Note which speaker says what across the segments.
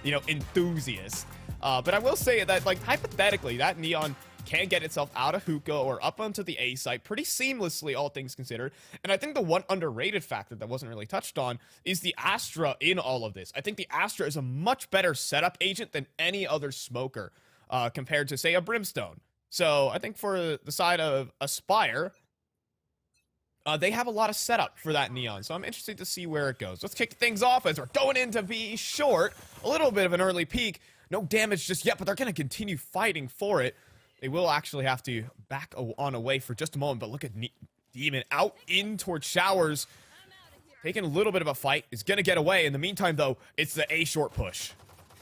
Speaker 1: enthusiast. But I will say that, like, hypothetically, that Neon can get itself out of hookah or up onto the A site pretty seamlessly, all things considered. And I think the one underrated factor that wasn't really touched on is the Astra in all of this. I think the Astra is a much better setup agent than any other smoker compared to, say, a Brimstone. So I think for the side of Aspyre, they have a lot of setup for that Neon, so I'm interested to see where it goes. Let's kick things off as we're going into B short. A little bit of an early peek. No damage just yet, but they're going to continue fighting for it. They will actually have to back on away for just a moment, but look at Demon out in towards Showers. Taking a little bit of a fight. Is going to get away. In the meantime, though, it's the A short push.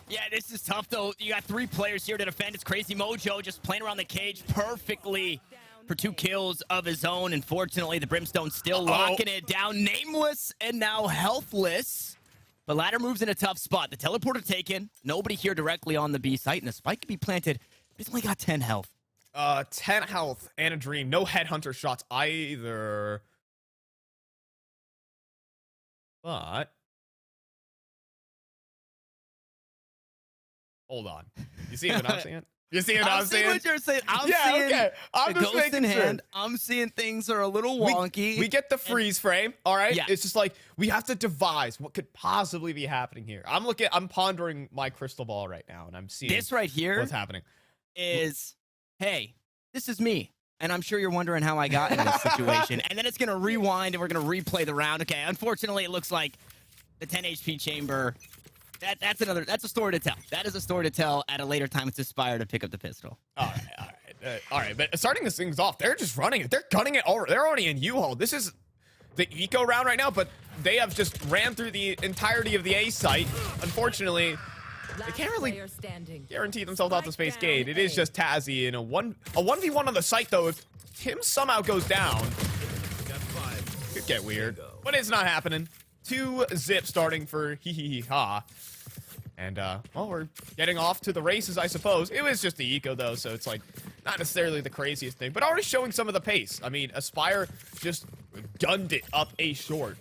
Speaker 2: Yeah, this is tough, though. You got 3 players here to defend. It's Crazy Mojo just playing around the cage perfectly for 2 kills of his own. Unfortunately, the Brimstone still locking it down. Nameless and now healthless. But Ladder moves in a tough spot. The teleporter taken. Nobody here directly on the B site, and the spike can be planted. He's only got 10 health.
Speaker 1: 10 health and a dream. No headhunter shots either. But hold on. You see what I'm saying? You see what I'm saying?
Speaker 2: What you're saying. I'm seeing
Speaker 1: okay. I'm
Speaker 2: the
Speaker 1: just
Speaker 2: ghost in
Speaker 1: making sure.
Speaker 2: hand. I'm seeing things are a little wonky.
Speaker 1: We get the freeze frame, all right?
Speaker 2: Yeah.
Speaker 1: It's just like we have to devise what could possibly be happening here. I'm pondering my crystal ball right now, and I'm seeing
Speaker 2: this right here
Speaker 1: what's happening.
Speaker 2: Is, hey, this is me. And I'm sure you're wondering how I got in this situation. And then it's going to rewind, and we're going to replay the round. Okay, unfortunately, it looks like the 10 HP chamber, that's a story to tell. That is a story to tell at a later time. It's Aspyre to pick up the pistol.
Speaker 1: All right. But starting this things off, they're just running it. They're gunning it over. They're already in U-Haul. This is the eco round right now, but they have just ran through the entirety of the A site. Unfortunately, they can't really guarantee themselves out the space gate. It is just Tazzy in a 1v1 on the site, though. If Tim somehow goes down, could get weird. But it's not happening. 2 zip starting for hee-hee-ha. And, well, we're getting off to the races, I suppose. It was just the eco, though, so it's, like, not necessarily the craziest thing. But already showing some of the pace. I mean, Aspyre just gunned it up A short.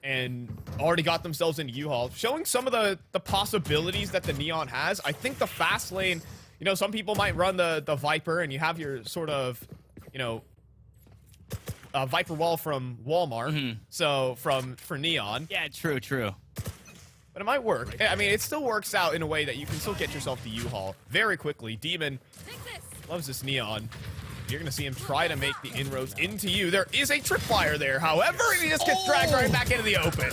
Speaker 1: And already got themselves into U-Haul. Showing some of the possibilities that the Neon has. I think the fast lane, some people might run the Viper, and you have your sort of, Viper wall from Walmart. So, for Neon.
Speaker 2: Yeah, true.
Speaker 1: But it might work. I mean, it still works out in a way that you can still get yourself to U-Haul very quickly. Demon loves this Neon. You're going to see him try to make the inroads into you. There is a tripwire there. However, he just gets dragged right back into the open.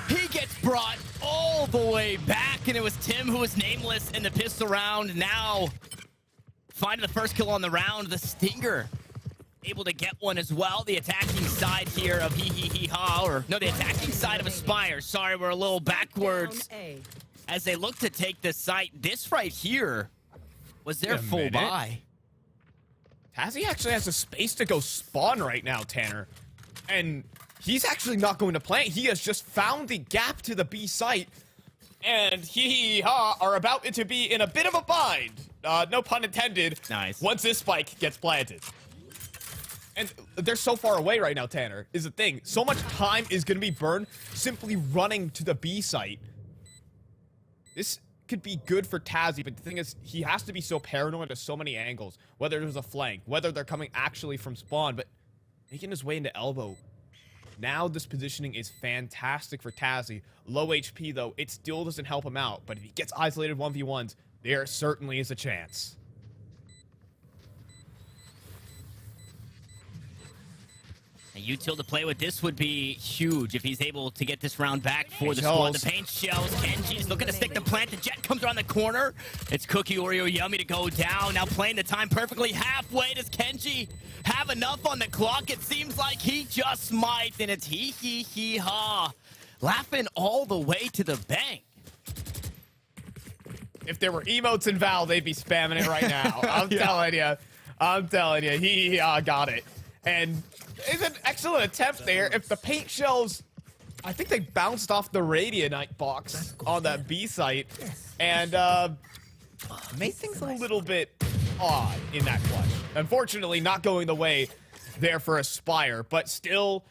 Speaker 2: He gets brought all the way back, and it was Tim who was nameless in the pistol round. Now, finding the first kill on the round, the Stinger able to get one as well. The attacking side here of hee-hee-hee-ha, or no, the attacking side of Aspyre. Sorry, we're a little backwards as they look to take this site. This right here was their full buy.
Speaker 1: Tazzy actually has a space to go spawn right now, Tanner. And he's actually not going to plant. He has just found the gap to the B site. And hee-hee-ha are about to be in a bit of a bind. No pun intended.
Speaker 2: Nice.
Speaker 1: Once this spike gets planted. And they're so far away right now, Tanner, is the thing. So much time is going to be burned simply running to the B site. This could be good for Tazzy, but the thing is, he has to be so paranoid at so many angles. Whether there's a flank, whether they're coming actually from spawn, but making his way into elbow. Now this positioning is fantastic for Tazzy. Low HP, though, it still doesn't help him out. But if he gets isolated 1v1s, there certainly is a chance.
Speaker 2: A util to play with this would be huge if he's able to get this round back for the squad. The paint shells. Kenji's looking to stick the plant. The jet comes around the corner. It's Cookie Oreo Yummy to go down. Now playing the time perfectly halfway. Does Kenji have enough on the clock? It seems like he just might. And it's hee-hee-hee-ha. Laughing all the way to the bank.
Speaker 1: If there were emotes in Val, they'd be spamming it right now. I'm telling you. I'm telling you. He got it. And it's an excellent attempt there. If the paint shells, I think they bounced off the Radianite box on that B site, and made things a little bit odd in that clutch. Unfortunately, not going the way there for Aspyre, but still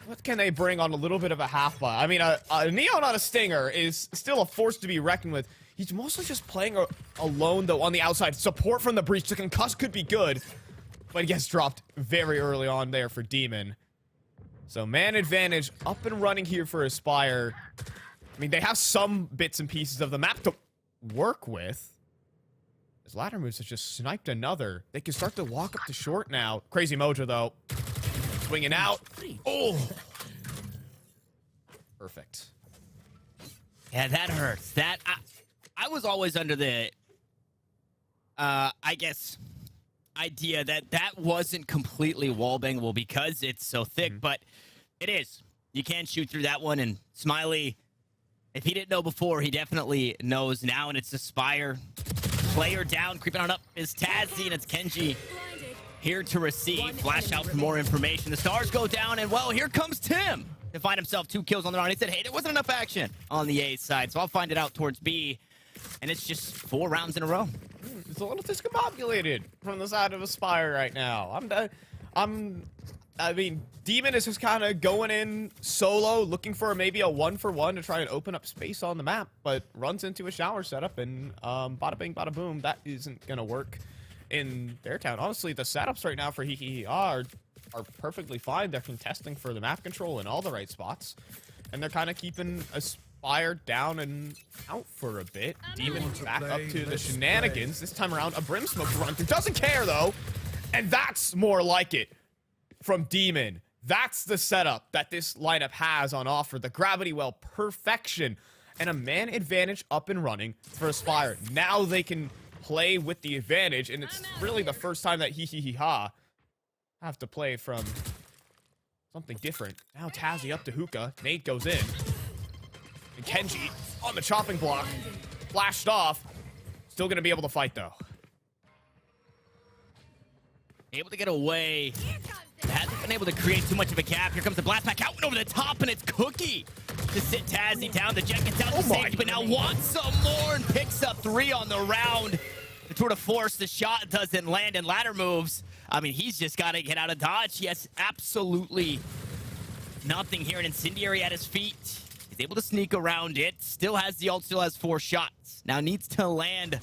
Speaker 1: what can they bring on a little bit of a half buy? I mean, a Neon on a Stinger is still a force to be reckoned with. He's mostly just playing alone, though, on the outside. Support from the breach. The concuss could be good, but he gets dropped very early on there for Demon. So man advantage up and running here for Aspyre. I mean, they have some bits and pieces of the map to work with. His ladder moves has just sniped another. They can start to walk up to short now. Crazy Mojo, though. Swinging out. Oh! Perfect.
Speaker 2: Yeah, that hurts. That I was always under the, I guess, idea that that wasn't completely wallbangable because it's so thick, but it is. You can shoot through that one, and Smiley, if he didn't know before, he definitely knows now, and it's Aspyre. Player down, creeping on up is Tazzy, and it's Kenji here to receive. Flash out for more information. The stars go down, and well, here comes Tim to find himself 2 kills on the round. He said, hey, there wasn't enough action on the A side, so I'll find it out towards B, and it's just 4 rounds in a row.
Speaker 1: It's a little discombobulated from the side of Aspyre right now. I mean, Demon is just kind of going in solo, looking for maybe a 1-for-1 to try and open up space on the map, but runs into a shower setup, and bada bing, bada boom, that isn't going to work in their town. Honestly, the setups right now for are perfectly fine. They're contesting for the map control in all the right spots, and they're kind of keeping Aspyre down and out for a bit. Demon back up to the shenanigans. This time around, a Brim Smoke to run through. Doesn't care, though, and that's more like it from Demon. That's the setup that this lineup has on offer. The gravity well perfection and a man advantage up and running for Aspyre. Now they can play with the advantage, and it's really the first time that have to play from something different. Now Tazzy up to Hookah. Nate goes in. And Kenji on the chopping block. Flashed off. Still gonna be able to fight, though.
Speaker 2: Able to get away. Hasn't been able to create too much of a gap. Here comes the blast back out and over the top, and it's Cookie to sit Tazzy down. The Jet gets out to safety, but now wants some more and picks up 3 on the round. The tour de force, the shot doesn't land, and ladder moves. I mean, he's just got to get out of dodge. He has absolutely nothing here. An incendiary at his feet. He's able to sneak around it. Still has the ult, still has 4 shots. Now needs to land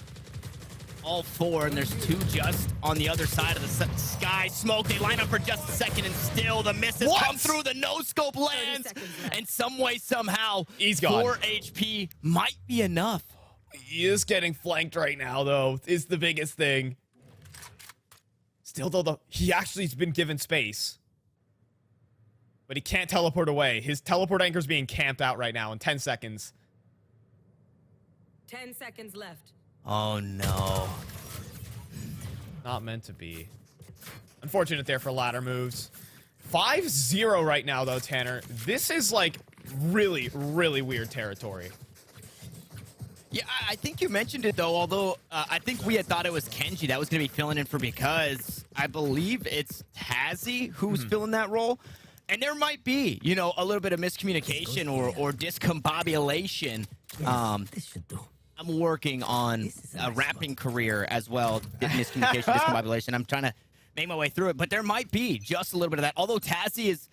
Speaker 2: all 4, and there's 2 just on the other side of the sky. Smoke, they line up for just a second, and still the misses come through. The no-scope lands, and some way, somehow,
Speaker 1: he's gone.
Speaker 2: 4 HP might be enough.
Speaker 1: He is getting flanked right now, though, is the biggest thing. Still, though, he actually has been given space. But he can't teleport away. His teleport anchor is being camped out right now in 10 seconds.
Speaker 3: 10 seconds left.
Speaker 2: Oh, no.
Speaker 1: Not meant to be. Unfortunate there for ladder moves. 5-0 right now, though, Tanner. This is, like, really, really weird territory.
Speaker 2: Yeah, I think you mentioned it, though, although I think we had thought it was Kenji that was going to be filling in for, because I believe it's Tazzy who's filling that role. And there might be, you know, a little bit of miscommunication or discombobulation. I'm working on a rapping career as well. Miscommunication, discombobulation. I'm trying to make my way through it, but there might be just a little bit of that. Although Tazzy is,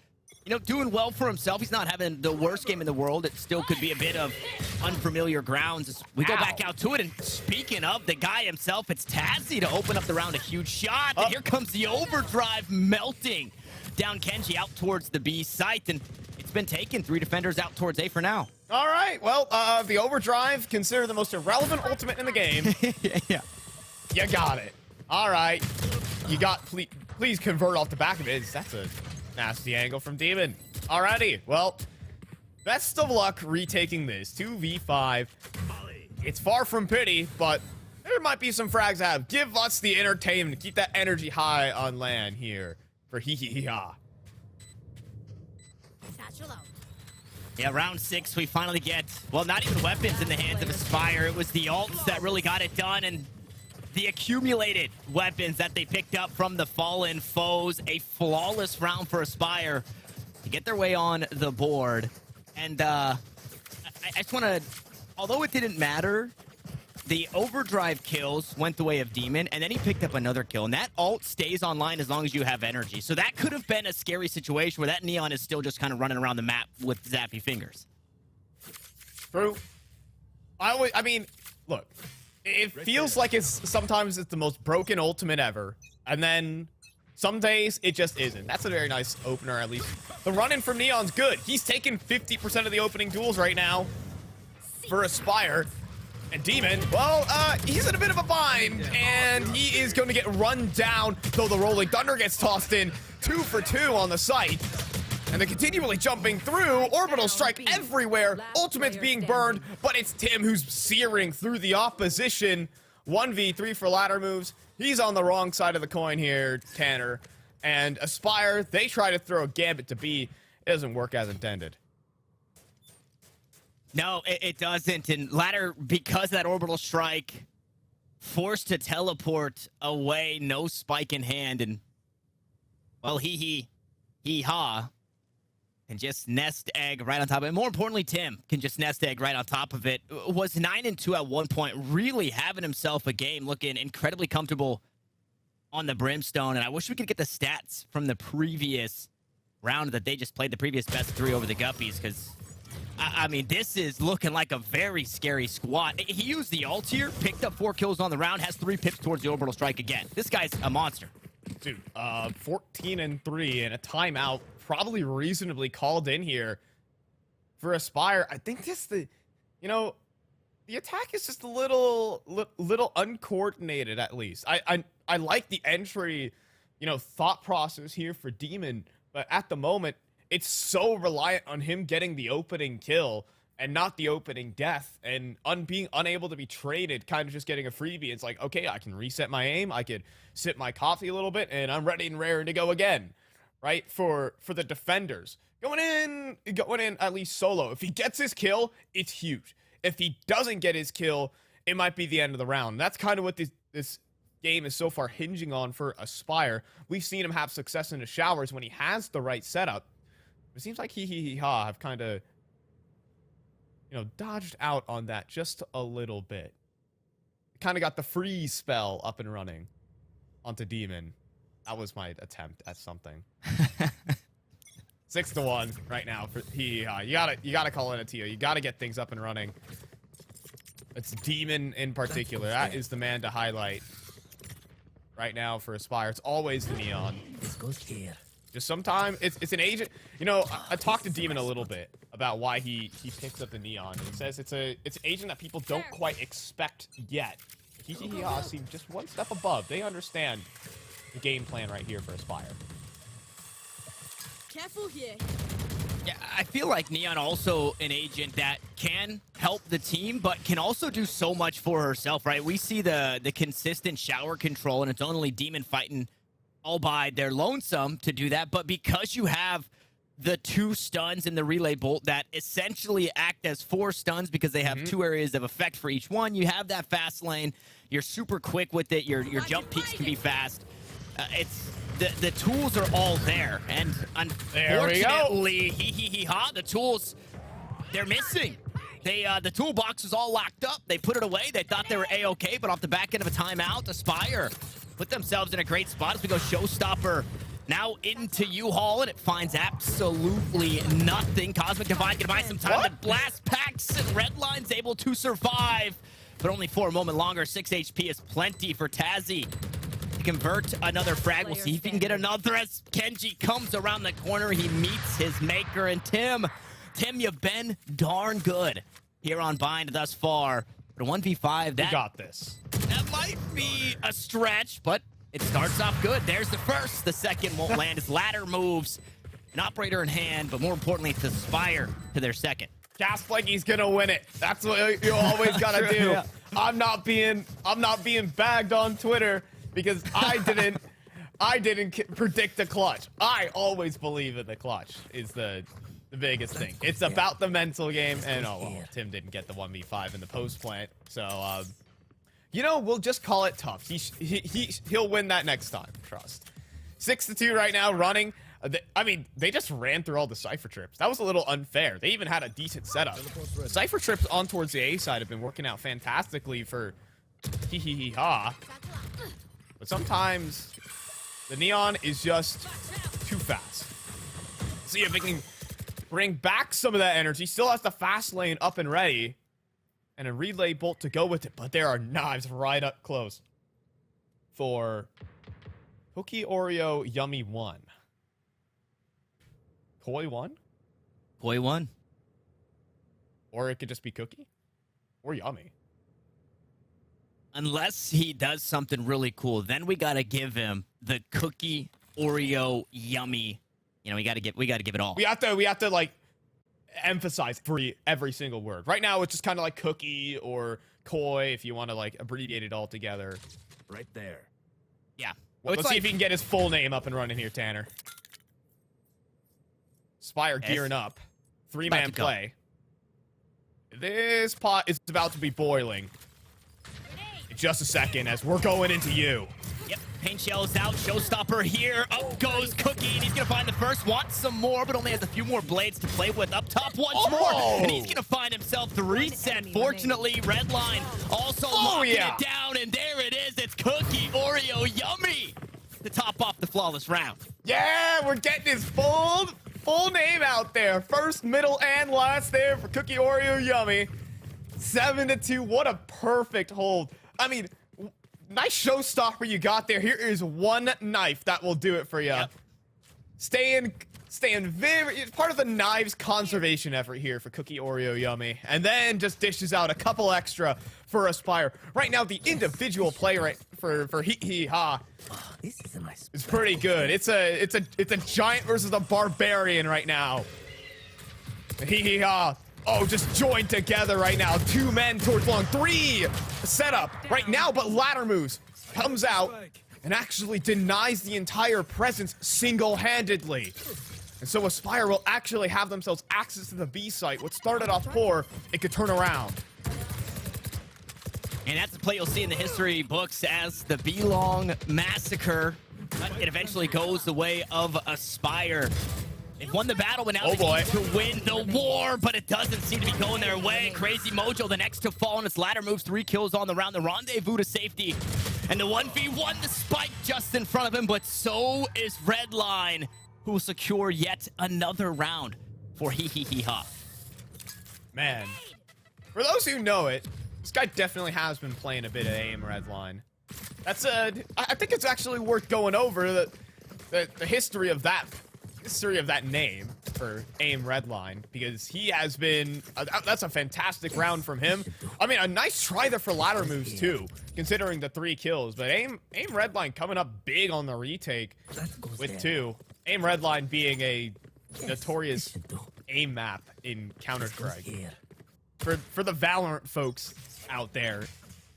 Speaker 2: you know, doing well for himself. He's not having the worst game in the world. It still could be a bit of unfamiliar grounds as we go back out to it. And speaking of the guy himself, it's Tazzy to open up the round. A huge shot. And here comes the overdrive melting down Kenji out towards the B site. And it's been taken. 3 defenders out towards A for now.
Speaker 1: All right. Well, the overdrive, considered the most irrelevant ultimate in the game.
Speaker 2: Yeah.
Speaker 1: You got it. All right. You got, please convert off the back of it. That's a nasty angle from Demon. Alrighty. Well, best of luck retaking this. 2v5. It's far from pity, but there might be some frags to have. Give us the entertainment. Keep that energy high on LAN here for hee-hee-hee-ha.
Speaker 2: Yeah, round 6, we finally get, well, not even weapons in the hands of Aspyre. It was the ults that really got it done, and the accumulated weapons that they picked up from the fallen foes. A flawless round for Aspyre to get their way on the board. And I just want to, although it didn't matter, the overdrive kills went the way of Demon, and then he picked up another kill. And that ult stays online as long as you have energy. So that could have been a scary situation where that Neon is still just kind of running around the map with zappy fingers.
Speaker 1: True. I mean, look, it feels like sometimes it's the most broken ultimate ever, and then some days it just isn't. That's a very nice opener, at least. The run-in from Neon's good. He's taking 50% of the opening duels right now for Aspyre. And Demon, well, he's in a bit of a bind, and he is going to get run down, though the Rolling Thunder gets tossed in. 2 for 2 on the site. And they're continually jumping through. Orbital strike everywhere. Ultimate's being burned, but it's Tim who's searing through the opposition. 1v3 for ladder moves. He's on the wrong side of the coin here, Tanner. And Aspyre, they try to throw a gambit to B. It doesn't work as intended.
Speaker 2: No, it doesn't. And ladder, because of that orbital strike, forced to teleport away, no spike in hand. And, well, hee-ha. And just nest egg right on top of it. More importantly, Tim can just nest egg right on top of it. Was 9-2 at one point, really having himself a game, looking incredibly comfortable on the Brimstone. And I wish we could get the stats from the previous round that they just played, the previous best of 3 over the Guppies, because, I mean, this is looking like a very scary squad. He used the ult here, picked up 4 kills on the round, has 3 pips towards the orbital strike again. This guy's a monster.
Speaker 1: Dude, 14-3 and a timeout. Probably reasonably called in here for Aspyre. I think just the attack is just a little uncoordinated, at least. I like the entry, thought process here for Demon, but at the moment, it's so reliant on him getting the opening kill and not the opening death, and being unable to be traded, kind of just getting a freebie. It's like, okay, I can reset my aim, I could sip my coffee a little bit, and I'm ready and raring to go again. Right, for the defenders. Going in at least solo. If he gets his kill, it's huge. If he doesn't get his kill, it might be the end of the round. That's kind of what this game is so far hinging on for Aspyre. We've seen him have success in the showers when he has the right setup. It seems like he-ha have kind of, dodged out on that just a little bit. Kind of got the freeze spell up and running onto Demon. That was my attempt at something. 6-1 right now for hee-ha. You gotta call in a TO. You gotta get things up and running. It's Demon in particular. That is the man to highlight right now for Aspyre. It's always the Neon.
Speaker 3: This goes here.
Speaker 1: Just sometimes it's an agent. I talked to Demon a little bit about why he picks up the Neon. He says it's an agent that people don't quite expect yet. Hee-ha seems just one step above. They understand the game plan right here for Aspyre.
Speaker 4: Careful here.
Speaker 2: Yeah, I feel like Neon also an agent that can help the team, but can also do so much for herself, right? We see the consistent shower control, and it's only Demon fighting all by their lonesome to do that. But because you have the 2 stuns in the relay bolt that essentially act as 4 stuns because they have 2 areas of effect for each one, you have that fast lane. You're super quick with it. Your jump peaks can be fast. It's the tools are all there, and unfortunately, hee-ha, the tools, they're missing. The toolbox is all locked up. They put it away. They thought they were A-okay, but off the back end of a timeout, Aspyre put themselves in a great spot as we go showstopper now into U-Haul, and it finds absolutely nothing. Cosmic Divine can buy some time. The blast packs and Redline's able to survive, but only for a moment longer. 6 HP is plenty for Tazzy. Convert another frag. We'll see if he can get another as Kenji comes around the corner. He meets his maker, and Tim, you've been darn good here on Bind thus far. But a 1v5,
Speaker 1: We got this.
Speaker 2: That might be a stretch, but it starts off good. There's the first. The second won't land as ladder moves. An operator in hand, but more importantly, it's Aspyre to their second.
Speaker 1: Gasflanky's gonna win it. That's what you always gotta do.
Speaker 2: Yeah.
Speaker 1: I'm not being bagged on Twitter because I didn't predict the clutch. I always believe in the clutch is the biggest thing. It's about the mental game, and Tim didn't get the 1v5 in the post plant, so we'll just call it tough. He'll win that next time. Trust. 6-2 right now, running. I mean, they just ran through all the Cypher trips. That was a little unfair. They even had a decent setup. Cypher trips on towards the A side have been working out fantastically for ha. But sometimes the Neon is just too fast. See if it can bring back some of that energy. Still has the fast lane up and ready. And a relay bolt to go with it. But there are knives right up close for Cookie Oreo Yummy 1. Koi 1?
Speaker 2: Koi 1.
Speaker 1: Or it could just be Cookie. Or Yummy.
Speaker 2: Unless he does something really cool, then we gotta give him the Cookie Oreo Yummy. You know, we gotta give it all.
Speaker 1: We have to like emphasize every single word. Right now it's just kind of like Cookie or Koi if you want to like abbreviate it all together.
Speaker 3: Right there.
Speaker 2: Yeah.
Speaker 1: Well, let's see if he can get his full name up and running here, Tanner. Aspyre gearing up. 3-man play. This pot is about to be boiling. In just a second as we're going into you.
Speaker 2: Yep, paint shells out, showstopper here. Up goes Cookie, and he's gonna find the first. Wants some more, but only has a few more blades to play with. Up top once more, and he's gonna find himself the reset. Fortunately, Redline also locking it down, and there it is. It's Cookie Oreo Yummy to top off the flawless round.
Speaker 1: Yeah, we're getting his full name out there. First, middle, and last there for Cookie Oreo Yummy. 7-2. What a perfect hold. I mean, nice showstopper you got there. Here is one knife that will do it for you.
Speaker 2: Yep.
Speaker 1: Staying very, it's part of the knives conservation effort here for Cookie Oreo Yummy. And then just dishes out a couple extra for Aspyre. Right now, the individual play for ha
Speaker 3: This is a nice.
Speaker 1: is pretty good. It's a giant versus a barbarian right now. Ha. Oh, just joined together right now. 2 men towards long. 3 setup right now, but ladder moves. Comes out and actually denies the entire presence single-handedly. And so Aspyre will actually have themselves access to the B site. What started off poor, it could turn around.
Speaker 2: And that's the play you'll see in the history books as the B-Long massacre. But it eventually goes the way of Aspyre. They've won the battle, but now they need to win the war, but it doesn't seem to be going their way. Crazy Mojo, the next to fall on its ladder moves, 3 kills on the round. The rendezvous to safety. And the 1v1, the spike just in front of him, but so is Redline, who will secure yet another round for ha.
Speaker 1: Man, for those who know it, this guy definitely has been playing a bit of aim Redline. That's I think it's actually worth going over the history of that name for aim Redline, because he has been that's a fantastic round from him. I mean, a nice try there for ladder moves too, considering the 3 kills. But aim Redline coming up big on the retake with 2. Aim Redline being a notorious aim map in Counter-Strike. For the Valorant folks out there,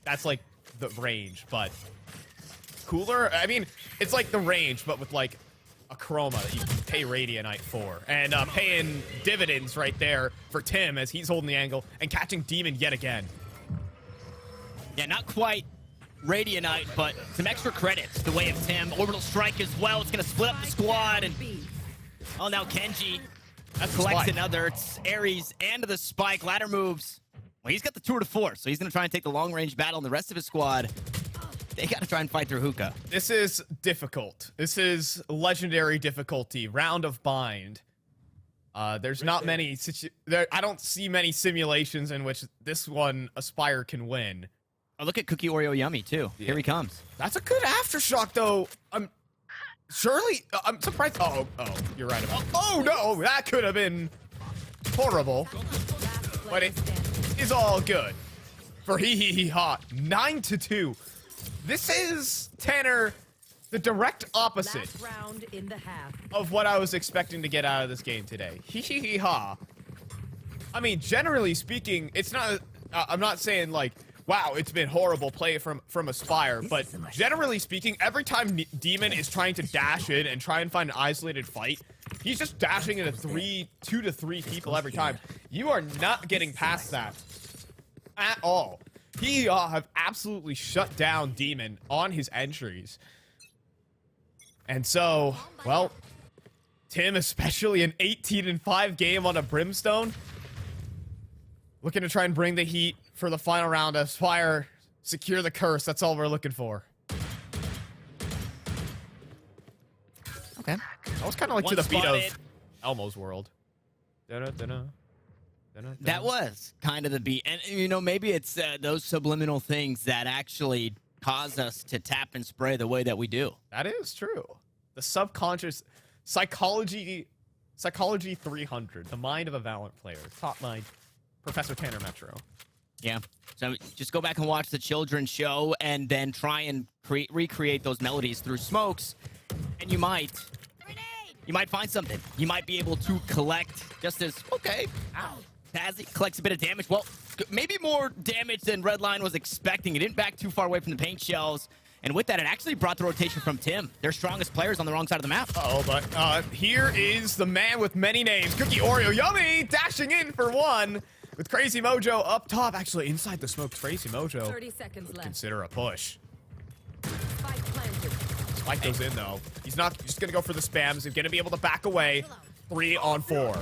Speaker 1: that's like the range, but cooler. I mean, it's like the range, but with like a chroma that you can pay Radianite for, and paying dividends right there for Tim as he's holding the angle and catching Demon yet again.
Speaker 2: Yeah, not quite Radianite, but some extra credits the way of Tim. Orbital Strike as well. It's going to split up the squad, and oh, now Kenji collects another. It's Ares and the spike. Ladder moves. Well, he's got the tour de force, so he's going to try and take the long-range battle, and the rest of his squad, they got to try and fight through hookah.
Speaker 1: This is difficult. This is legendary difficulty. Round of bind. There's not many I don't see many simulations in which this one Aspyre can win.
Speaker 2: Oh, look at Cookie Oreo Yummy too. Yeah. Here he comes.
Speaker 1: That's a good aftershock though. I'm surprised. Oh, you're right about. Oh no, that could have been horrible. But it is all good for ha. 9-2. This is, Tanner, the direct opposite of what I was expecting to get out of this game today. Ha. I mean, generally speaking, it's not, I'm not saying like, wow, it's been horrible play from Aspyre, but generally speaking, every time Demon is trying to dash in and try and find an isolated fight, he's just dashing into 2 to 3 people every time. You are not getting past that at all. He have absolutely shut down Demon on his entries. And so, well, Tim, especially an 18-5 game on a Brimstone. Looking to try and bring the heat for the final round. Aspyre, secure the curse. That's all we're looking for.
Speaker 2: Okay.
Speaker 1: That was kind of like to the beat of Elmo's World.
Speaker 2: That was kind of the beat. And, you know, maybe it's those subliminal things that actually cause us to tap and spray the way that we do.
Speaker 1: That is true. The subconscious psychology 300, the mind of a Valorant player, taught by Professor Tanner Metro.
Speaker 2: Yeah. So just go back and watch the children's show and then try and recreate those melodies through smokes, and you might find something. You might be able to collect just as, okay, ow, Tazzy collects a bit of damage. Well, maybe more damage than Redline was expecting. It didn't back too far away from the paint shells. And with that, it actually brought the rotation from Tim. Their strongest players on the wrong side of the map.
Speaker 1: But here is the man with many names, Cookie Oreo Yummy, dashing in for one with Crazy Mojo up top. Actually, inside the smoke, Crazy Mojo
Speaker 4: 30 seconds left.
Speaker 1: consider a push.
Speaker 4: Spike planted.
Speaker 1: Spike goes in, though. He's not just going to go for the spams. He's going to be able to back away. 3 on 4.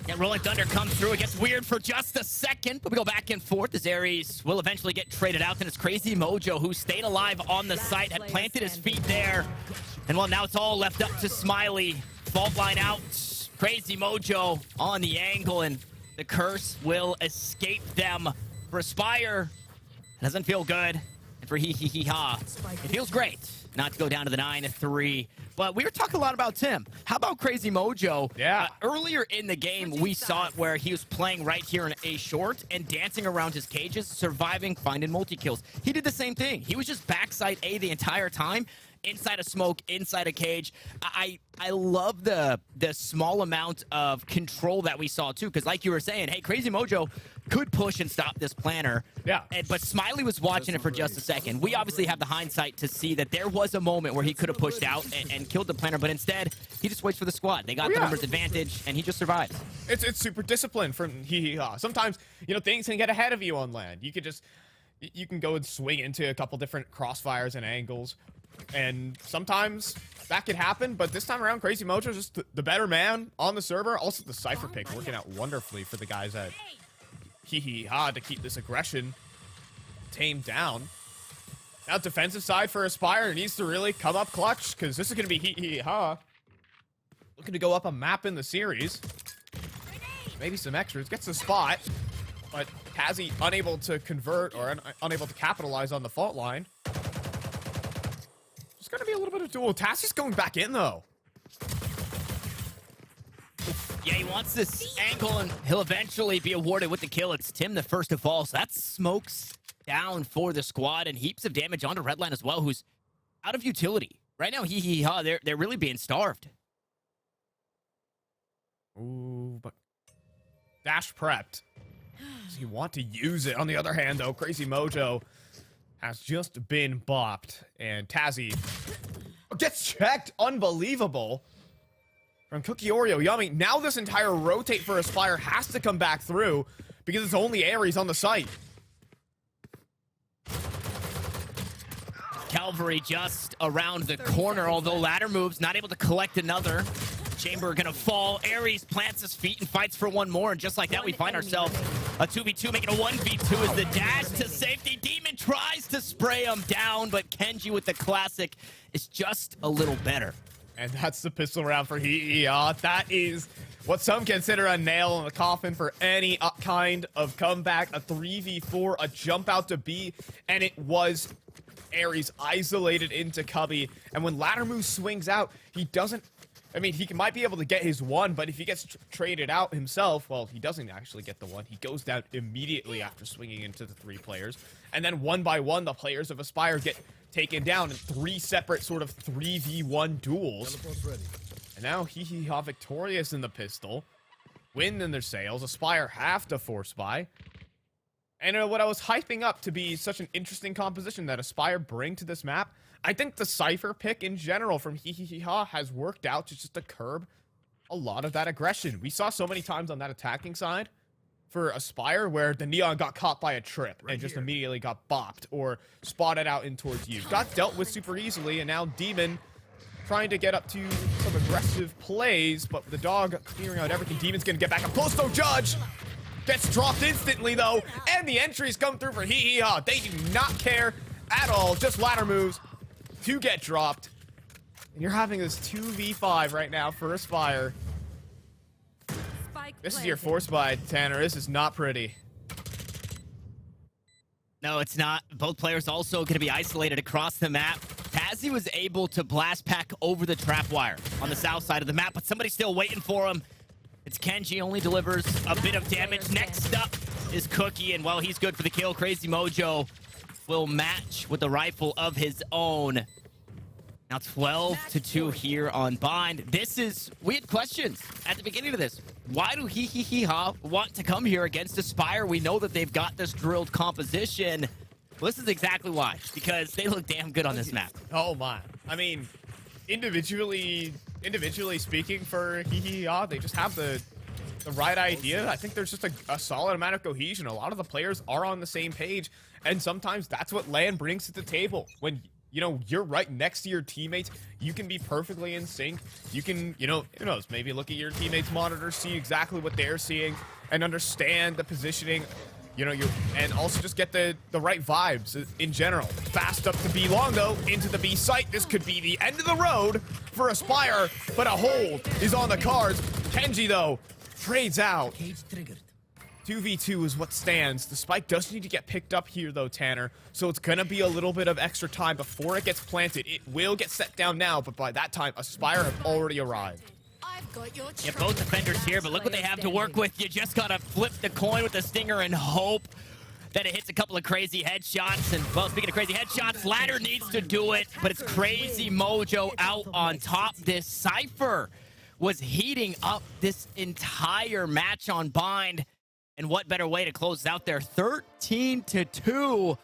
Speaker 2: Yeah, Rolling Thunder comes through. It gets weird for just a second, but we go back and forth as Ares will eventually get traded out. Then it's Crazy Mojo, who stayed alive on the site, had planted his feet there. And well, now it's all left up to Smiley. Fault line out. Crazy Mojo on the angle, and the curse will escape them. For Aspyre, it doesn't feel good. And for Hee-Hee-Hee-Ha, it feels great not to go down to the 9-3. But we were talking a lot about Tim. How about Crazy Mojo?
Speaker 1: Yeah.
Speaker 2: Earlier in the game, we saw it where he was playing right here in A short and dancing around his cages, surviving, finding multi-kills. He did the same thing. He was just backside A the entire time, inside a smoke, inside a cage. I love the small amount of control that we saw, too, because like you were saying, hey, Crazy Mojo could push and stop this planner.
Speaker 1: Yeah.
Speaker 2: But Smiley was watching it for just a second. We obviously have the hindsight to see that there was a moment where he could have pushed out and killed the planner, but instead, he just waits for the squad. They got the numbers advantage, and he just survives.
Speaker 1: It's super disciplined from Hee-Hee-Ha. Sometimes, you know, things can get ahead of you on land. You can go and swing into a couple different crossfires and angles, and sometimes that could happen, but this time around, Crazy Mojo is just the better man on the server. Also, the Cypher pick working out wonderfully for the guys at Hee-Hee-Ha to keep this aggression tamed down. Now, defensive side for Aspyre needs to really come up clutch, because this is going to be Hee-Hee-Ha looking to go up a map in the series. Maybe some extras. Gets the spot, but Tazzy unable to convert or unable to capitalize on the fault line. There's going to be a little bit of duel. Tazzy's going back in, though.
Speaker 2: Yeah, he wants this angle, and he'll eventually be awarded with the kill. It's Tim the first to fall, so that smokes down for the squad, and heaps of damage onto Redline as well, who's out of utility. Right now, Hee-Hee-Ha, they're really being starved.
Speaker 1: Ooh, but dash prepped. Does he want to use it? On the other hand, though, Crazy Mojo has just been bopped, and Tazzy gets checked. Unbelievable. From Cookie Oreo Yummy. Now this entire rotate for Aspyre has to come back through because it's only Ares on the site.
Speaker 2: Calvary just around the corner, although ladder moves, not able to collect another. Chamber gonna fall. Ares plants his feet and fights for one more, and just like that, we find ourselves a 2v2, making a 1v2 as the dash to safety. Demon tries to spray him down, but Kenji with the classic is just a little better.
Speaker 1: And that's the pistol round for Hee-Hee-Ha. That is what some consider a nail in the coffin for any kind of comeback. A 3v4, a jump out to B, and it was Ares isolated into Cubby. And when ladder move swings out, he doesn't... I mean, he might be able to get his one, but if he gets traded out himself, well, he doesn't actually get the one. He goes down immediately after swinging into the 3 players. And then one by one, the players of Aspyre get taken down in 3 separate sort of 3v1 duels. And now Hee-Hee-Ha victorious in the pistol. Win in their sails. Aspyre have to force buy. And what I was hyping up to be such an interesting composition that Aspyre bring to this map, I think the Cypher pick in general from Hee-Hee-Ha has worked out to just to curb a lot of that aggression. We saw so many times on that attacking side for Aspyre where the Neon got caught by a trip and just immediately got bopped or spotted out in towards you. Got dealt with super easily, and now Demon trying to get up to some aggressive plays, but the dog clearing out everything. Demon's gonna get back up close though. Judge gets dropped instantly though, and the entries come through for Hee Hee Ha. They do not care at all, just ladder moves to get dropped. And you're having this 2v5 right now for Aspyre.
Speaker 4: Spike
Speaker 1: This is your
Speaker 4: planted.
Speaker 1: force buy, Tanner. This is not pretty.
Speaker 2: No, it's not. Both players also going to be isolated across the map. Tazzy was able to blast pack over the trap wire on the south side of the map, but somebody's still waiting for him. It's Kenji, only delivers a bit of damage. Next up is Cookie, and while he's good for the kill, Crazy Mojo will match with the rifle of his own. Now 12-2 here on Bind. We had questions at the beginning of this. Why do Hee Hee Hee Ha want to come here against Aspyre? We know that they've got this drilled composition. Well, this is exactly why, because they look damn good on this map.
Speaker 1: Oh my. I mean, individually speaking for Hee Hee Ha, they just have the right idea. I think there's just a solid amount of cohesion. A lot of the players are on the same page, and sometimes that's what LAN brings to the table. When you know, you're right next to your teammates, you can be perfectly in sync. You can, you know, who knows, maybe look at your teammates' monitors, see exactly what they're seeing, and understand the positioning, you know, and also just get the right vibes in general. Fast up to B long, though, into the B site. This could be the end of the road for Aspyre, but a hold is on the cards. Kenji, though, trades out.
Speaker 3: Cage triggered.
Speaker 1: 2v2 is what stands. The spike does need to get picked up here, though, Tanner. So it's going to be a little bit of extra time before it gets planted. It will get set down now, but by that time, Aspyre have already arrived.
Speaker 4: I've got your
Speaker 2: Yeah, both defenders here, but look what they have to work with. You just got to flip the coin with the Stinger and hope that it hits a couple of crazy headshots. And, well, speaking of crazy headshots, Ladder needs to do it, but it's Crazy Mojo out on top. This Cypher was heating up this entire match on Bind. And what better way to close out there? 13-2